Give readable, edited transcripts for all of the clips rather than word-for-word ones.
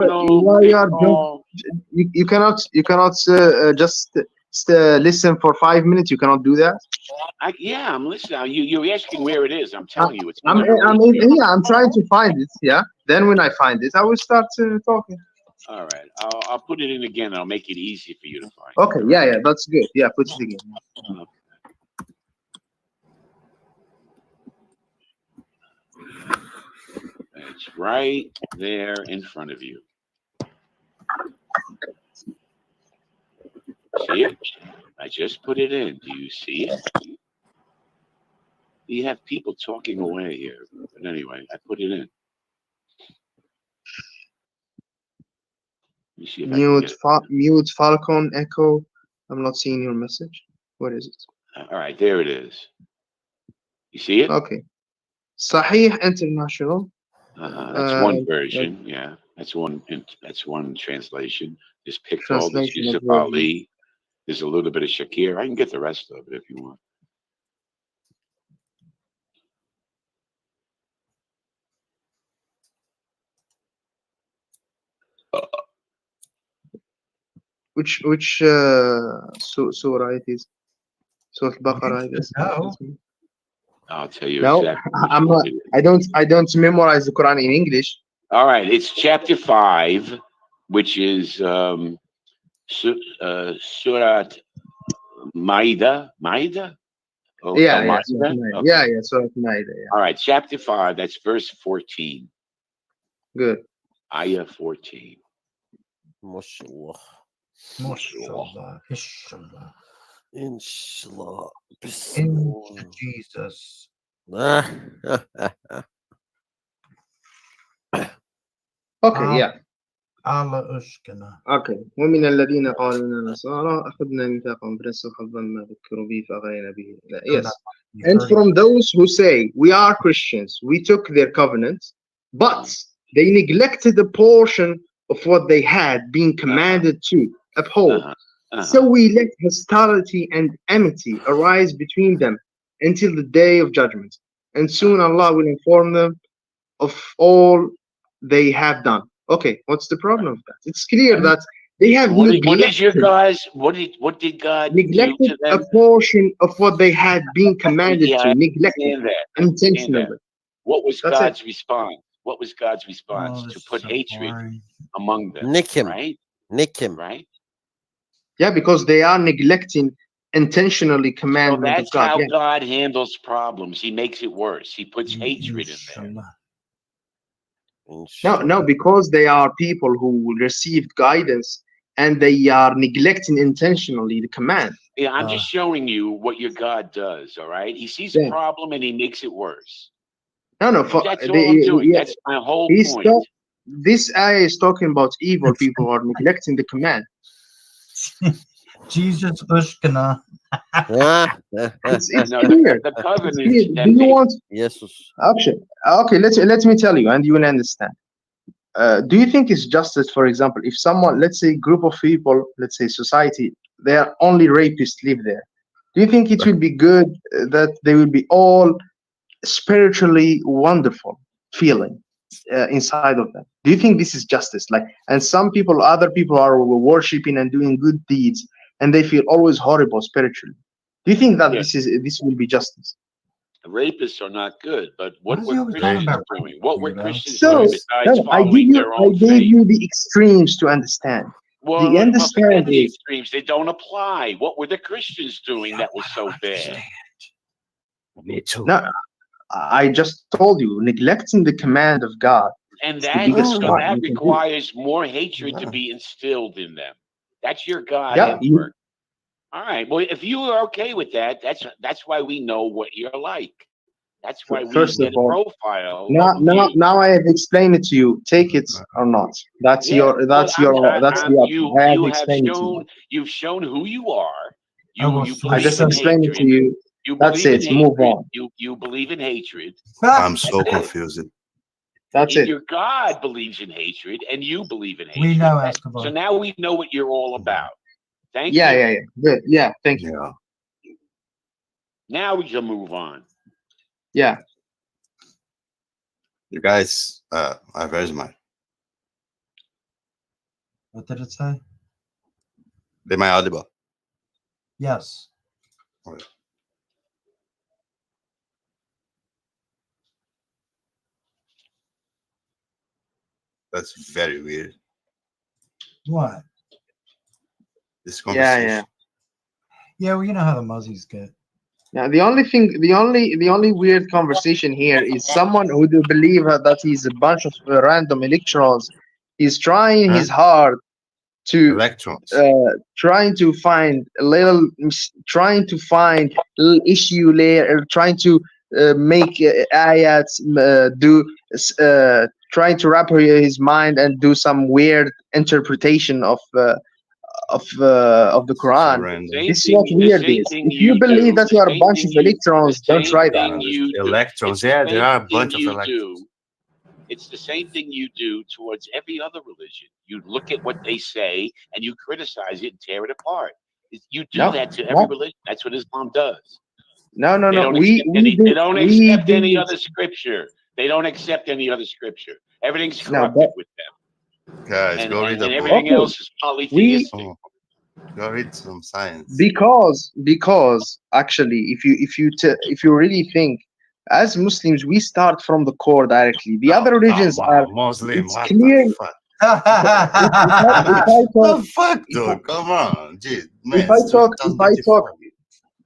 Why you They are call. you cannot just listen for 5 minutes. You cannot do that. Yeah, I'm listening. You're asking where it is. I'm I, telling you, it's literally here. yeah. I'm trying to find it. Yeah. Then when I find it, I will start talking. All right, I'll put it in again. I'll make it easy for you to find it. Okay. All Yeah. right. Yeah. That's good. Yeah. Put it again. Okay. It's right there in front of you. See it? I just put it in. Do you see it? You have people talking away here. But anyway, I put it in. Let me see if I can get it. Mute Falcon Echo. I'm not seeing your message. What is it? All right, there it is. You see it? Okay. Sahih International. That's one Like version. Yeah, that's one. That's one translation. There's Pickthall. There's translation of Yusuf version. Ali. There's a little bit of Shakir. I can get the rest of it if you want. Which surah it is? Surah Al-Baqarah, I guess. No. I'll tell you No, exactly which I'm one not. it is. I don't memorize the Quran in English. All right, it's chapter 5, which is Surat Maida. Maida? Oh, Yeah, Al yeah, Surah Maida? Maida. Okay. Yeah, yeah, Surah Maida. Yeah, All right, chapter 5, that's verse 14. good. Ayah 14. MashaAllah. MashaAllah. Inshallah. Inshallah. In Bismillah. Jesus. Okay, yeah. Allah Ushkana. Okay. ومن الذين قالوا إننا نصارى أخذنا ميثاقهم فنسوا حظا ما ذكروا به فأغرينا به. Yes. And from those who say we are Christians, we took their covenant, but they neglected a portion of what they had been commanded to uphold. So we let hostility and enmity arise between them until the day of judgment. And soon Allah will inform them of all they have done. Okay, what's the problem with that? It's clear that they have What did your neglected, guys? What did God do neglected to a them? portion of what they had been commanded Yeah, to, I neglected understand that. I understand that. intentionally. What was That's it. God's response? What was God's response? To put hatred among them, Nick him. right? Nick him. Right? Yeah, because they are neglecting intentionally So commandment of that's God. how Yeah. God handles problems. He makes it worse. He puts hatred in there. No, because they are people who received guidance and they are neglecting intentionally the command. Yeah, I'm just showing you what your God does. All right. He sees a problem and he makes it worse. No, That's all I'm doing. That's my whole point. This ayah is talking about evil people who are neglecting the command. Jesus Ushkana. It's No, clear. the covenant. Do you want? Yes. Okay. Let me tell you, and you will understand. Do you think it's justice, for example, if someone, let's say, group of people, let's say society, they are only rapists live there? Do you think it will be good that they will be all spiritually wonderful feeling inside of them? Do you think this is justice? Like, and some people, other people are worshiping and doing good deeds, and they feel always horrible spiritually. Do you think that this will be justice? Rapists are not good, but what What is were he always talking Christians about? doing? What were Christians So, doing besides no, following their I own gave faith? you the extremes to understand. Well, The forget understand the is extremes. They don't apply. What were the Christians doing that was so bad? Me too. no. I just told you, neglecting the command of God And is the that biggest so crime that you can do. requires more hatred to be instilled in them. That's your God Yeah, at work. All right. Well, if you are okay with that, that's why we know what you're like. That's why we first of get a all, profile of you. now I have explained it to you. Take it or not. That's Yeah. your Well, that's the option. I have explained it to you. you've shown who you are. I You was I believe just in explained it to hatred. you. You That's believe in it. Move hatred. on. You believe in hatred. I'm so That's it. confused. That's it. Your God believes in hatred, and you believe in hatred. We know, So Escobar. now we know what you're all about. Thank Yeah, you. yeah, yeah. Good. Yeah, thank you. Yeah. Now we can move on. Yeah. You guys, where's my? What did it say? Am I audible? Yes. That's very weird. What? This Yeah, conversation. yeah. Yeah, well, you know how the muzzies get. Now, the only weird conversation here is someone who do believe that he's a bunch of random electrons. He's trying his hard to Electrons. trying to find a little, trying to find little issue layer, trying to make ayats do trying to wrap his mind and do some weird interpretation of the So Quran. random. This is what weird is. If you believe that you are a bunch of electrons, don't try that. Electrons. Yeah, there are a bunch of electrons. It's the same thing you do towards every other religion. You look at what they say and you criticize it and tear it apart. You do No, that to every no. religion. That's what Islam does. No, They don't accept they don't accept any other scripture. They don't accept any other scripture. Everything's corrupted with them. Guys, And, go and, read the and book. everything else is polytheistic. Oh, go read some science. because actually, if you really think, as Muslims, we start from the core directly. The other religions are. Muslim. It's What clear. the fuck? If I talk, The fuck, dude? Come on, dude. Man, if I it's talk, 2024.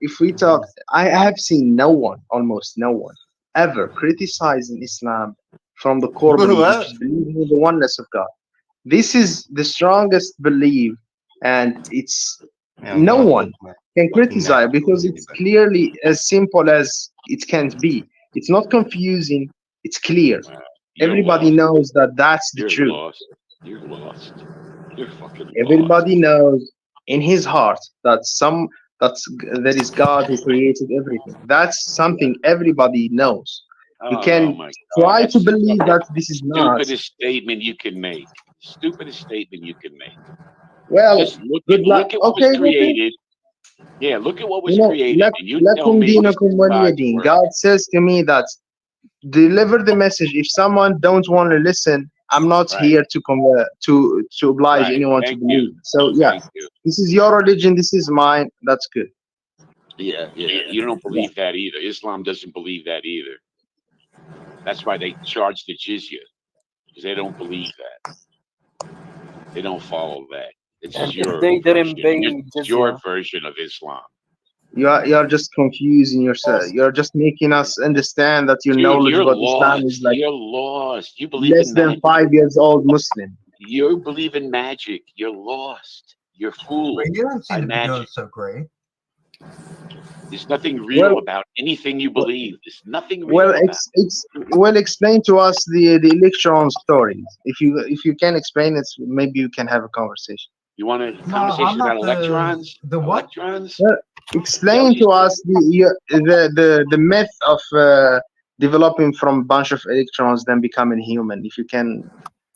if we talk, I have seen no one, almost no one, ever criticizing Islam from the core belief, which is believing in the oneness of God. This is the strongest belief, and it's no one can criticize because it's clearly as simple as it can be. It's not confusing. It's clear. Everybody knows that that's the truth. Lost. You're lost. You're fucking lost. Everybody knows in his heart that there is God who created everything. That's something everybody knows. You can try to believe that this is not. Stupidest statement you can make. Stupidest statement you can make. Well, just look at what was created. Yeah, look at what was created. And you tell me God says to me that deliver the message. If someone don't want to listen, I'm not here to to oblige anyone to believe. So yeah, this is your religion. This is mine. That's good. Yeah. You don't believe that either. Islam doesn't believe that either. That's why they charge the jizya, because they don't believe that. They don't follow that. It's your version of Islam. You're just confusing yourself. You're just making us understand that your knowledge about Islam is like you're lost. You believe less than 5 years old Muslim. You believe in magic. You're lost. You're fooled. But you don't seem to be doing so great. There's nothing real about anything you believe. There's nothing real about it. Explain to us the electron stories. If you can explain it, maybe you can have a conversation. You want a conversation about electrons? The what? Electrons? Explain to us the myth of developing from a bunch of electrons then becoming human. If you can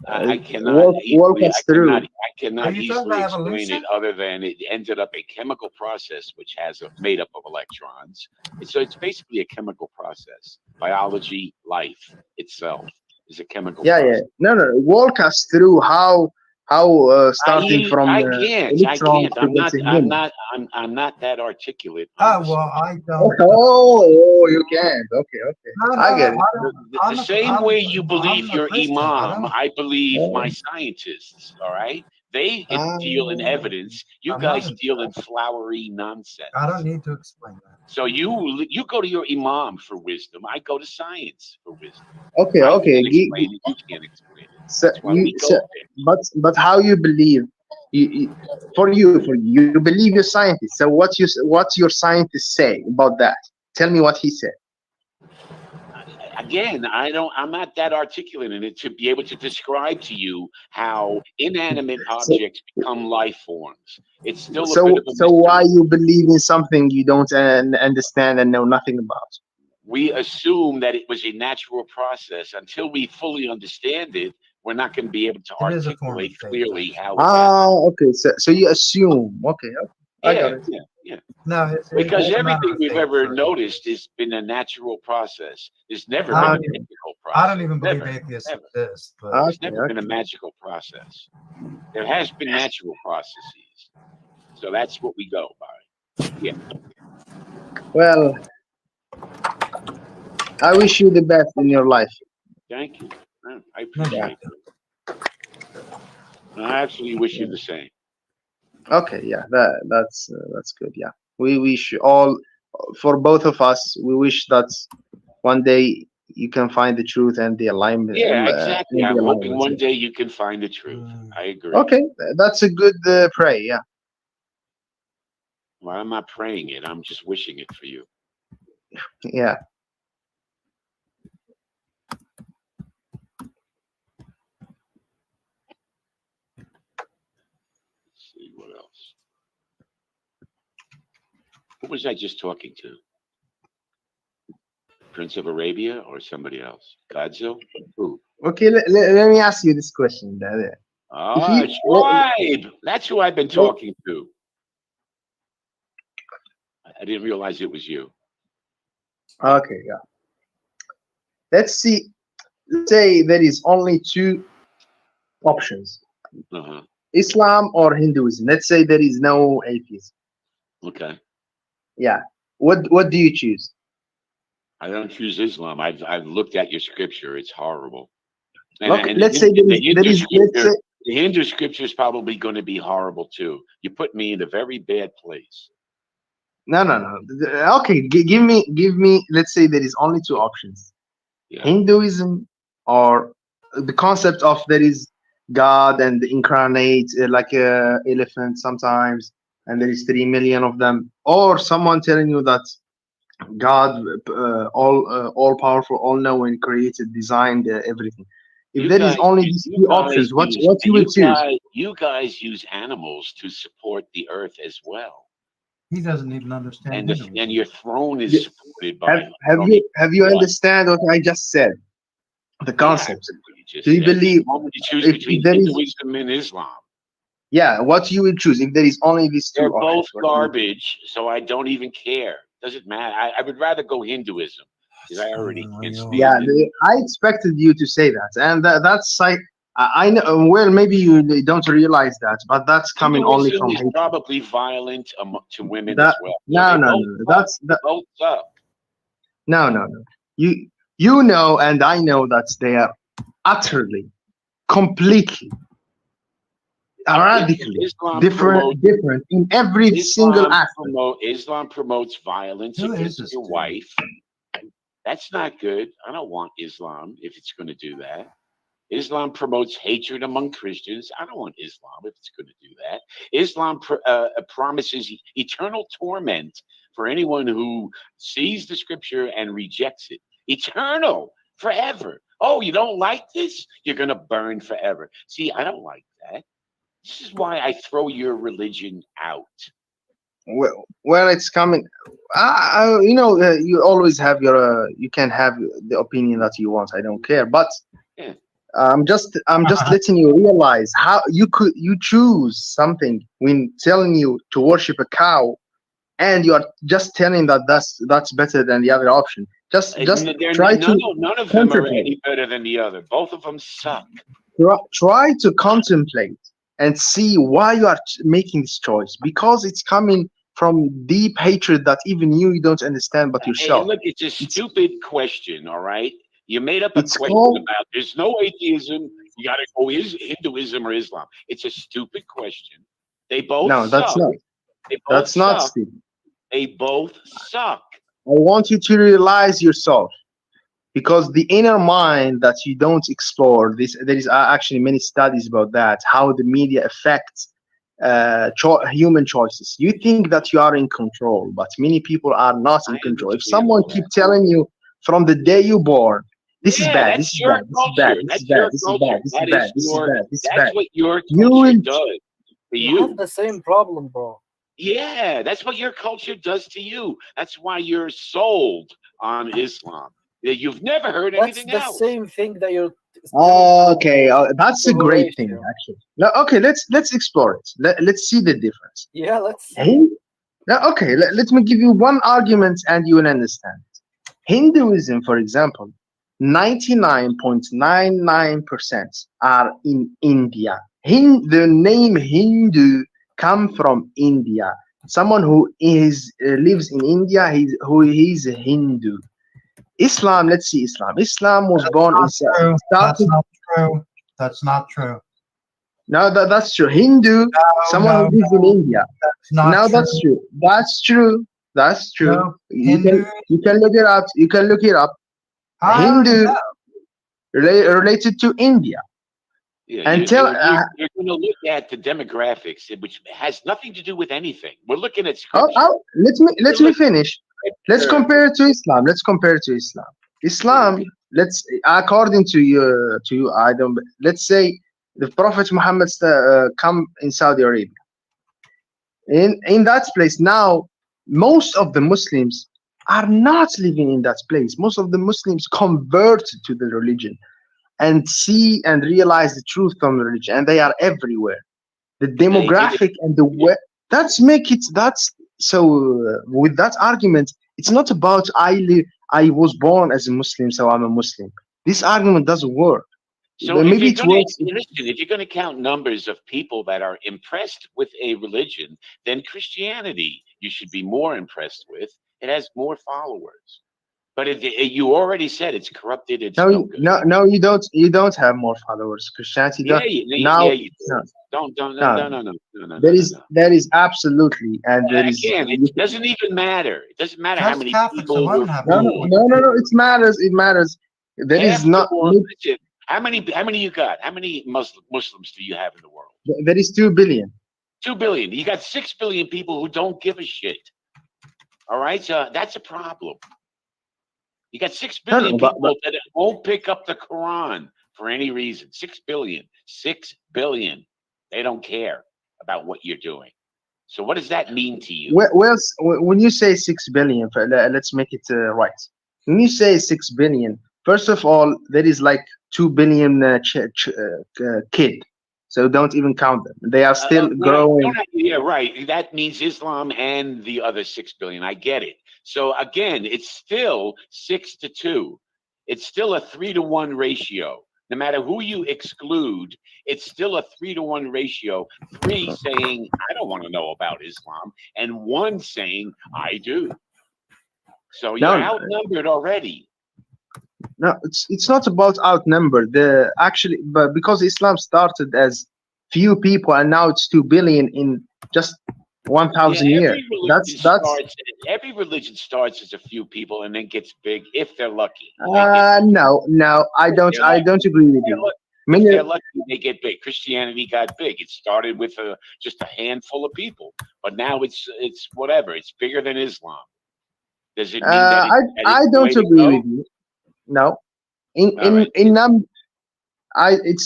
I cannot walk us through. I cannot easily explain it other than it ended up a chemical process which has made up of electrons. So it's basically a chemical process. Biology, life itself is a chemical process. No. Walk us through how starting from electrons. I'm not that articulate. Well, I don't. Oh, you can't. Okay. No, I get it. The same way you believe your imam, I believe my scientists. All right, they deal in evidence. You guys deal in flowery nonsense. I don't need to explain that. So you go to your imam for wisdom. I go to science for wisdom. Okay. You can't explain it. So but how you believe? For you believe you're scientist. So what's your scientist say about that? Tell me what he said. Again, I'm not that articulate in it to be able to describe to you how inanimate objects become life forms. It's still a bit of a mystery. Why you believe in something you don't understand and know nothing about? We assume that it was a natural process. Until we fully understand it, we're not going to be able to articulate clearly how it happened. Okay. So you assume. Okay. I got it. Yeah. No, because everything we've ever noticed has been a natural process. There's never been a magical process. I don't even believe atheists exist. It's never been a magical process. There has been natural processes, so that's what we go by. Yeah. Well, I wish you the best in your life. Thank you. I appreciate it. I actually wish you the same. Okay, yeah, that's good. Yeah, we wish all, for both of us, we wish that one day you can find the truth and the alignment. Yeah, exactly. And the I'm hoping alignment. one day you can find the truth. I agree. Okay, that's a good pray. Yeah. Well, I'm not praying it. I'm just wishing it for you. Yeah. Let's see what else. Who was I just talking to? Prince of Arabia or somebody else? Godzilla? Who? Okay, let me ask you this question. Ah, Tribe. That's who I've been talking to. I didn't realize it was you. Okay, yeah. Let's see. Let's say there is only two options: Uh-huh. Islam or Hinduism. Let's say there is no atheism. Okay. Yeah. What do you choose? I don't choose Islam. I've looked at your scripture. It's horrible. Okay, And let's say the Hindu scripture is probably going to be horrible too. You put me in a very bad place. No. Okay, give me. Let's say there is only two options: Yeah. Hinduism or the concept of there is God and the incarnate, like a elephant sometimes, and there is 3 million of them, or someone telling you that God, all powerful, all knowing, created, designed everything. If there is only these two options, what you will choose? You guys use animals to support the earth as well. He doesn't even understand. And your throne is supported by. Have you understand what I just said? The concept. Do you believe? Why would you choose between Hinduism and Islam? Yeah, what you will choose if there is only these two They're options? both garbage, so I don't even care. Doesn't matter. I would rather go Hinduism because I already can't stand it. I expected you to say that, and that's like I know. Well, maybe you don't realize that, but that's coming only from Hinduism is hatred. probably violent to women That, as well. no. They both suck. No. You know, and I know that they are utterly, completely, radically different in every single aspect. Islam promotes violence against your wife. That's not good. I don't want Islam if it's going to do that. Islam promotes hatred among Christians. I don't want Islam if it's going to do that. Islam promises eternal torment for anyone who sees the scripture and rejects it. Eternal, forever. Oh, you don't like this? You're going to burn forever. See, I don't like that. This is why I throw your religion out. Well, it's coming. You always have your. You can have the opinion that you want. I don't care, but yeah. I'm just letting you realize how you choose something when telling you to worship a cow, and you are just telling that that's better than the other option. Just try to. None of them are any better than the other. Both of them suck. Try to contemplate and see why you are making this choice, because it's coming from deep hatred that even you don't understand, but yourself. Hey, look, it's a stupid question. All right, you made up a question about there's no atheism. You got to go Hinduism or Islam. It's a stupid question. They both suck. That's not. That's not stupid. They both suck. I want you to realize yourself, because the inner mind that you don't explore, there is actually many studies about that, how the media affects human choices. You think that you are in control, but many people are not in control. If someone keeps telling you from the day you're born, this is bad, this is bad, this is bad, this is bad, this is bad, this is bad, this is bad, this is bad, that's what your culture does to you. You have the same problem, bro. Yeah, that's what your culture does to you. That's why you're sold on Islam. You've never heard anything else. That's the same thing that you're. Okay, that's a great thing, actually. No, okay, let's explore it. Let's see the difference. Yeah, let's. Okay, let me give you one argument, and you will understand. Hinduism, for example, 99.99% are in India. The name Hindu come from India. Someone who is lives in India, he's a Hindu. Islam, let's see Islam. Islam was born in True. That's started. not true. That's not true. No, that's true. Hindu, someone no, who lives in India. That's not No, true. that's true. That's true. That's true. No, You Hindu. can look it up. You can look it up. I already Hindu know. related to India. Yeah, Until you're going to look at the demographics, which has nothing to do with anything. We're looking at scripture. let me finish. Let's compare it to Islam. Let's compare it to Islam. Islam, let's according to you, I don't. Let's say the Prophet Muhammad come in Saudi Arabia. In that place now, most of the Muslims are not living in that place. Most of the Muslims convert to the religion and see and realize the truth from the religion, and they are everywhere. The demographic and the way that's make it that's so. With that argument, it's not about I was born as a Muslim, so I'm a Muslim. This argument doesn't work. So Maybe it works. if you're going to count numbers of people that are impressed with a religion, then Christianity you should be more impressed with. It has more followers. But you already said it's corrupted. It's no good. No, you don't. You don't have more followers. Christianity. Yeah, now. you do. No. There is absolutely, and there is. Again, it doesn't even matter. It doesn't matter how Just many Catholics people. alone have No. It matters. It matters. There is not. Listen, how many you got? How many Muslims do you have in the world? There is 2 billion. 2 billion. You got 6 billion people who don't give a shit. All right, so that's a problem. You got 6 billion people that won't pick up the Quran for any reason. 6 billion. 6 billion. They don't care about what you're doing. So what does that mean to you? Well, when you say 6 billion, let's make it right. When you say 6 billion, first of all, there is like 2 billion kid. So don't even count them. They are still growing. Yeah, right. That means Islam and the other 6 billion. I get it. So again, it's still 6-2. It's still a 3-to-1 ratio. No matter who you exclude, it's still a 3-to-1 ratio. 3 saying, I don't want to know about Islam, and 1 saying, I do. So you're outnumbered already. No, it's not about outnumbered. But because Islam started as few people and now it's 2 billion in just 1,000 years. Every religion starts as a few people and then gets big if they're lucky. No, I don't agree with you. If they're lucky, they get big. Christianity got big. It started with just a handful of people, but now it's whatever. It's bigger than Islam. Does it mean that I don't agree with you? No, it's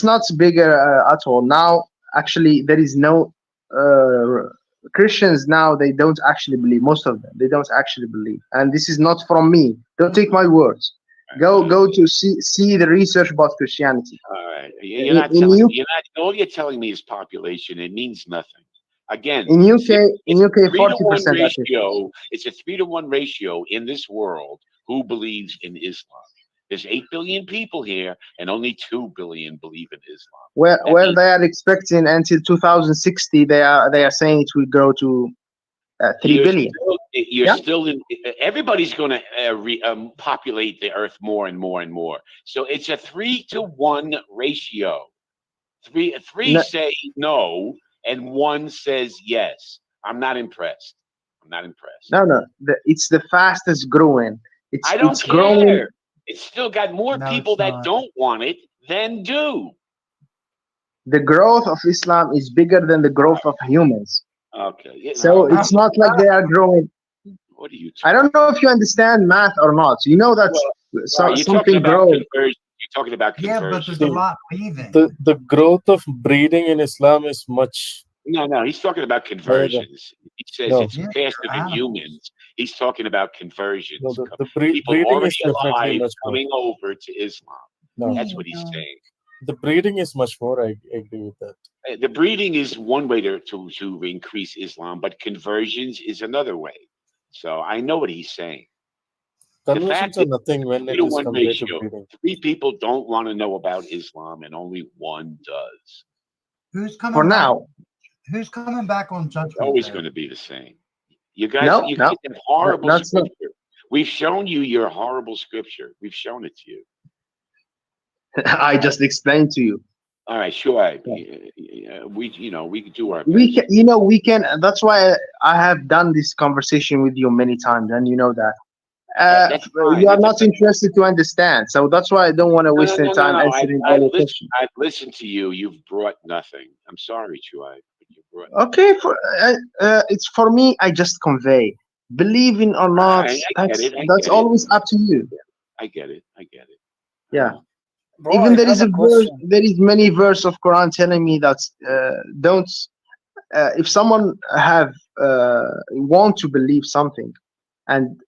not bigger at all. Now, actually, there is no Christians now. They don't actually believe. Most of them, they don't actually believe. And this is not from me. Don't take my words. Go to see the research about Christianity. All right, all you're telling me is population. It means nothing. Again, in UK, 40% ratio. It's a 3-to-1 ratio in this world who believes in Islam. There's 8 billion people here, and only 2 billion believe in Islam. Well, they are expecting until 2060. They are saying it will grow to 3 billion. Still in. Everybody's going to populate the earth more and more and more. So it's a 3-to-1 ratio. Three say no, and 1 says yes. I'm not impressed. No. It's the fastest growing. I don't care. Growing. It's still got more people that don't want it than do. The growth of Islam is bigger than the growth of humans. Okay. So it's not like they are growing. What are you? I don't know if you understand math or not. You know that something grows. You're talking about conversion. Yeah, but there's a lot leaving. The growth of breeding in Islam is much. No. He's talking about conversions. He says it's faster than humans. He's talking about conversions. The people breeding already is definitely alive much coming over to Islam. No. That's what he's saying. The breeding is much more. I agree with that. The breeding is one way to increase Islam, but conversions is another way. So I know what he's saying. Conversions are nothing when it is compared to breeding. 3 people don't want to know about Islam, and only 1 does. Who's coming For back? now. Who's coming back on It's judgment always day? going to be the same. You guys, No, you no, guys have horrible that's not. scripture. We've shown you your horrible scripture. We've shown it to you. I just explained to you. All right, sure. We can do our best. We can, we can. That's why I have done this conversation with you many times, and you know that. That's fine. You are That's not interested to understand, so that's why I don't want to waste any time answering all your questions. I've listened to you. You've brought nothing. I'm sorry, Chuai, but you brought nothing. Okay, it's for me. I just convey. Believing or not, I get it. I that's get always it. up to you. I get it. I get it. Yeah. Bro, Even I there is have a a verse, question. there is many verse of Quran telling me that don't. If someone want to believe something and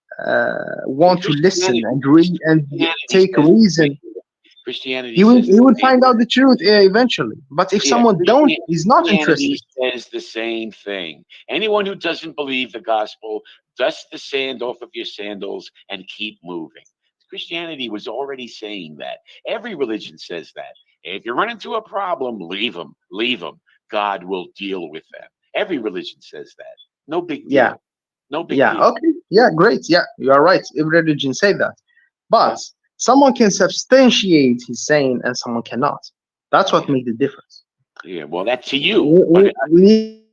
want to listen and read and take reason, Christianity he will says the same find out thing. the truth eventually. But if Yeah, someone is not Christianity interested, says the same thing. Anyone who doesn't believe the gospel, dust the sand off of your sandals and keep moving. Christianity was already saying that. Every religion says that. If you run into a problem, leave them. Leave them. God will deal with them. Every religion says that. No big deal. yeah, No big yeah, deal. okay, yeah, great, yeah, you are right. Every religion say that, but someone can substantiate his saying and someone cannot. That's what Yeah. makes the difference. Yeah, well, that's to you. We need